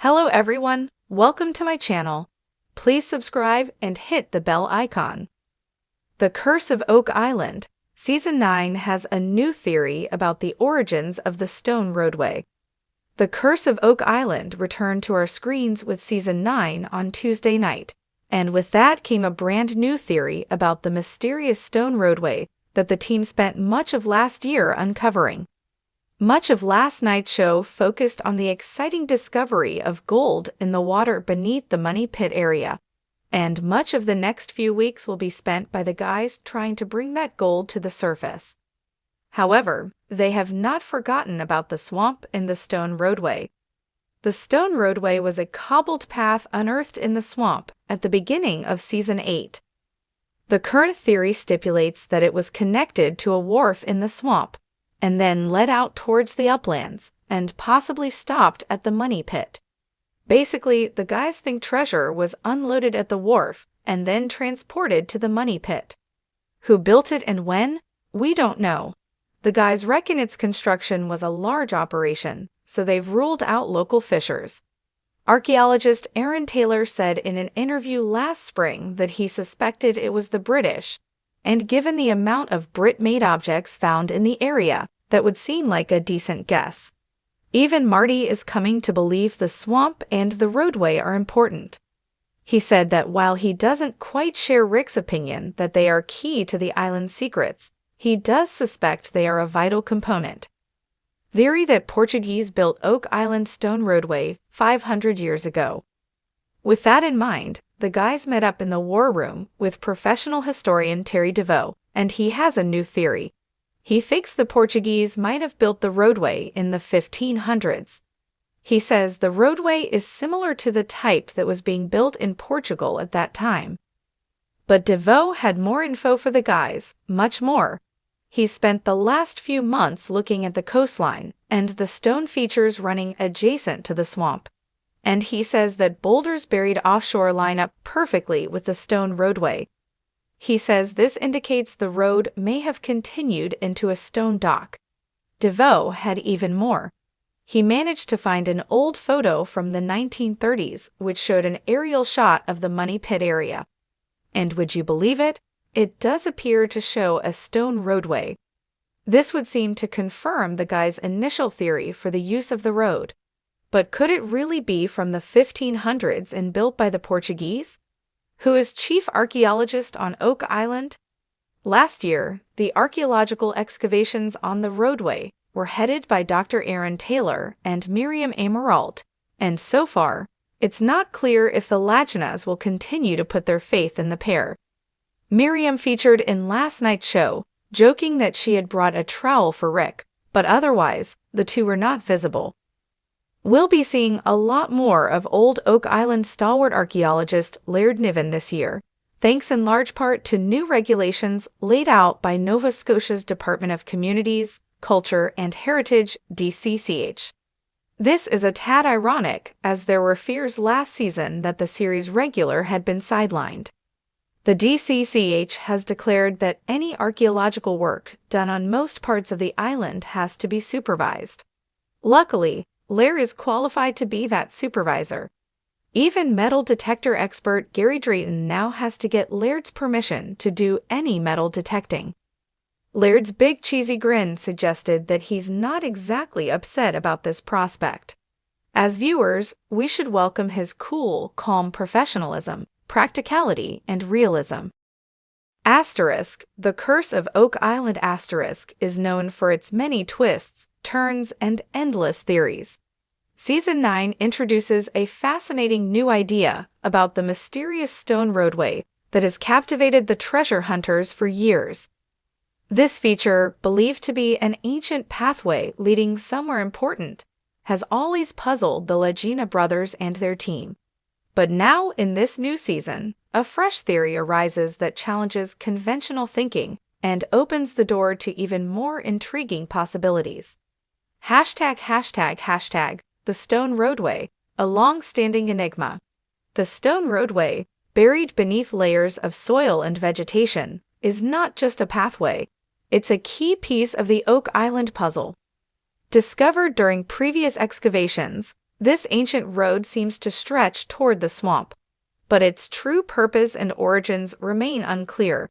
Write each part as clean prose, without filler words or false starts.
Hello everyone, welcome to my channel. Please subscribe and hit the bell icon. The Curse of Oak Island, Season 9 has a new theory about the origins of the stone roadway. The Curse of Oak Island returned to our screens with Season 9 on Tuesday night, and with that came a brand new theory about the mysterious stone roadway that the team spent much of last year uncovering. Much of last night's show focused on the exciting discovery of gold in the water beneath the Money Pit area, and much of the next few weeks will be spent by the guys trying to bring that gold to the surface. However, they have not forgotten about the swamp in the stone roadway. The stone roadway was a cobbled path unearthed in the swamp at the beginning of Season 8. The current theory stipulates that it was connected to a wharf in the swamp, and then led out towards the uplands, and possibly stopped at the Money Pit. Basically, the guys think treasure was unloaded at the wharf and then transported to the Money Pit. Who built it and when? We don't know. The guys reckon its construction was a large operation, so they've ruled out local fishers. Archaeologist Aaron Taylor said in an interview last spring that he suspected it was the British, and given the amount of Brit-made objects found in the area, that would seem like a decent guess. Even Marty is coming to believe the swamp and the roadway are important. He said that while he doesn't quite share Rick's opinion that they are key to the island's secrets, he does suspect they are a vital component. Theory that Portuguese built Oak Island stone roadway 500 years ago. With that in mind, the guys met up in the war room with professional historian Terry DeVoe, and he has a new theory. He thinks the Portuguese might have built the roadway in the 1500s. He says the roadway is similar to the type that was being built in Portugal at that time. But DeVoe had more info for the guys, much more. He spent the last few months looking at the coastline and the stone features running adjacent to the swamp. And he says that boulders buried offshore line up perfectly with the stone roadway. He says this indicates the road may have continued into a stone dock. DeVoe had even more. He managed to find an old photo from the 1930s which showed an aerial shot of the Money Pit area. And would you believe it? It does appear to show a stone roadway. This would seem to confirm the guy's initial theory for the use of the road. But could it really be from the 1500s and built by the Portuguese? Who is chief archaeologist on Oak Island? Last year, the archaeological excavations on the roadway were headed by Dr. Aaron Taylor and Miriam Amaralt, and so far, it's not clear if the Laginas will continue to put their faith in the pair. Miriam featured in last night's show, joking that she had brought a trowel for Rick, but otherwise, the two were not visible. We'll be seeing a lot more of old Oak Island stalwart archaeologist Laird Niven this year, thanks in large part to new regulations laid out by Nova Scotia's Department of Communities, Culture and Heritage (DCCH). This is a tad ironic, as there were fears last season that the series regular had been sidelined. The DCCH has declared that any archaeological work done on most parts of the island has to be supervised. Luckily, Lair is qualified to be that supervisor. Even metal detector expert Gary Drayton now has to get Laird's permission to do any metal detecting. Laird's big cheesy grin suggested that he's not exactly upset about this prospect. As viewers, we should welcome his cool, calm professionalism, practicality, and realism. Asterisk, The Curse of Oak Island asterisk is known for its many twists, turns, and endless theories. Season 9 introduces a fascinating new idea about the mysterious stone roadway that has captivated the treasure hunters for years. This feature, believed to be an ancient pathway leading somewhere important, has always puzzled the Lagina brothers and their team. But now, in this new season, a fresh theory arises that challenges conventional thinking and opens the door to even more intriguing possibilities. ###, the stone roadway, a long-standing enigma. The stone roadway, buried beneath layers of soil and vegetation, is not just a pathway. It's a key piece of the Oak Island puzzle. Discovered during previous excavations, This ancient road seems to stretch toward the swamp, but its true purpose and origins remain unclear.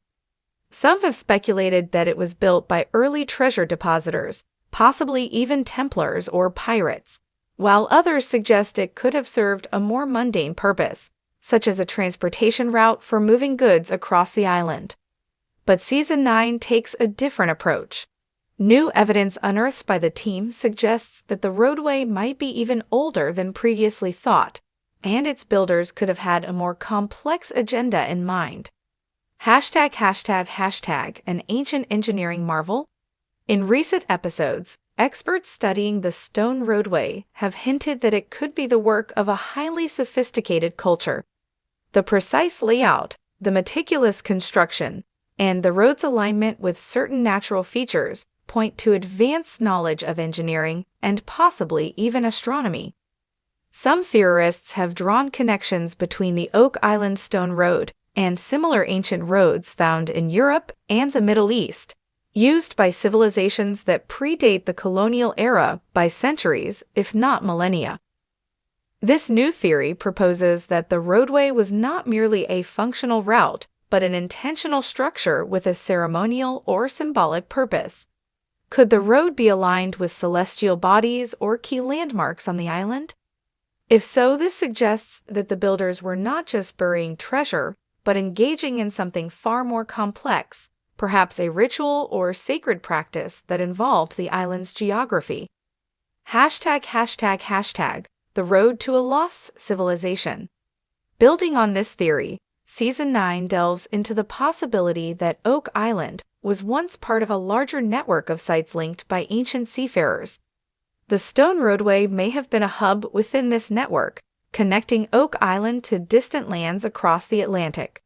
Some have speculated that it was built by early treasure depositors, possibly even Templars or pirates, while others suggest it could have served a more mundane purpose, such as a transportation route for moving goods across the island. But Season 9 takes a different approach. New evidence unearthed by the team suggests that the roadway might be even older than previously thought, and its builders could have had a more complex agenda in mind. ####, an ancient engineering marvel? In recent episodes, experts studying the stone roadway have hinted that it could be the work of a highly sophisticated culture. The precise layout, the meticulous construction, and the road's alignment with certain natural features point to advanced knowledge of engineering and possibly even astronomy. Some theorists have drawn connections between the Oak Island Stone Road and similar ancient roads found in Europe and the Middle East, used by civilizations that predate the colonial era by centuries, if not millennia. This new theory proposes that the roadway was not merely a functional route, but an intentional structure with a ceremonial or symbolic purpose. Could the road be aligned with celestial bodies or key landmarks on the island? If so, this suggests that the builders were not just burying treasure, but engaging in something far more complex, perhaps a ritual or sacred practice that involved the island's geography. ###, the road to a lost civilization. Building on this theory, Season 9 delves into the possibility that Oak Island was once part of a larger network of sites linked by ancient seafarers. The stone roadway may have been a hub within this network, connecting Oak Island to distant lands across the Atlantic.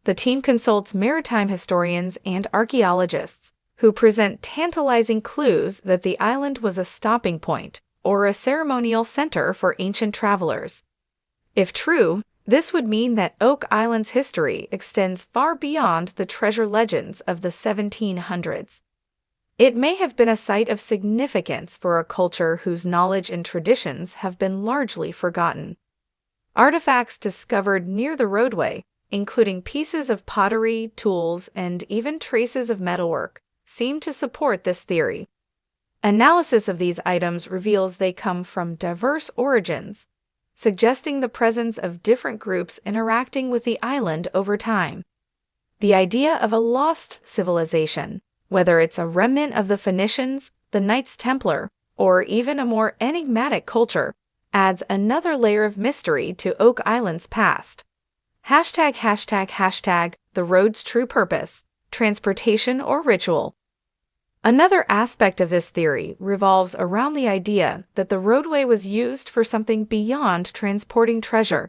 The team consults maritime historians and archaeologists, who present tantalizing clues that the island was a stopping point or a ceremonial center for ancient travelers. If true, this would mean that Oak Island's history extends far beyond the treasure legends of the 1700s. It may have been a site of significance for a culture whose knowledge and traditions have been largely forgotten. Artifacts discovered near the roadway, including pieces of pottery, tools, and even traces of metalwork, seem to support this theory. Analysis of these items reveals they come from diverse origins, suggesting the presence of different groups interacting with the island over time. The idea of a lost civilization, whether it's a remnant of the Phoenicians, the Knights Templar, or even a more enigmatic culture, adds another layer of mystery to Oak Island's past. ###, the road's true purpose, transportation or ritual. Another aspect of this theory revolves around the idea that the roadway was used for something beyond transporting treasure.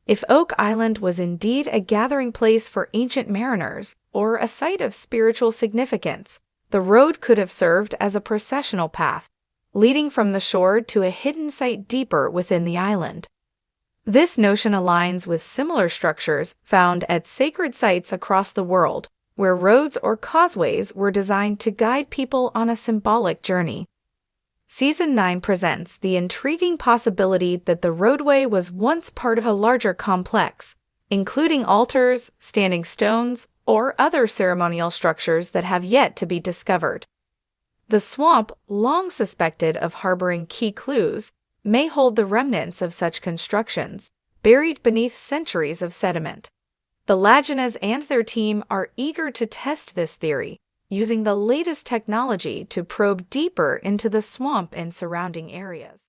If Oak Island was indeed a gathering place for ancient mariners or a site of spiritual significance, the road could have served as a processional path, leading from the shore to a hidden site deeper within the island. This notion aligns with similar structures found at sacred sites across the world, where roads or causeways were designed to guide people on a symbolic journey. Season 9 presents the intriguing possibility that the roadway was once part of a larger complex, including altars, standing stones, or other ceremonial structures that have yet to be discovered. The swamp, long suspected of harboring key clues, may hold the remnants of such constructions, buried beneath centuries of sediment. The Laginas and their team are eager to test this theory, using the latest technology to probe deeper into the swamp and surrounding areas.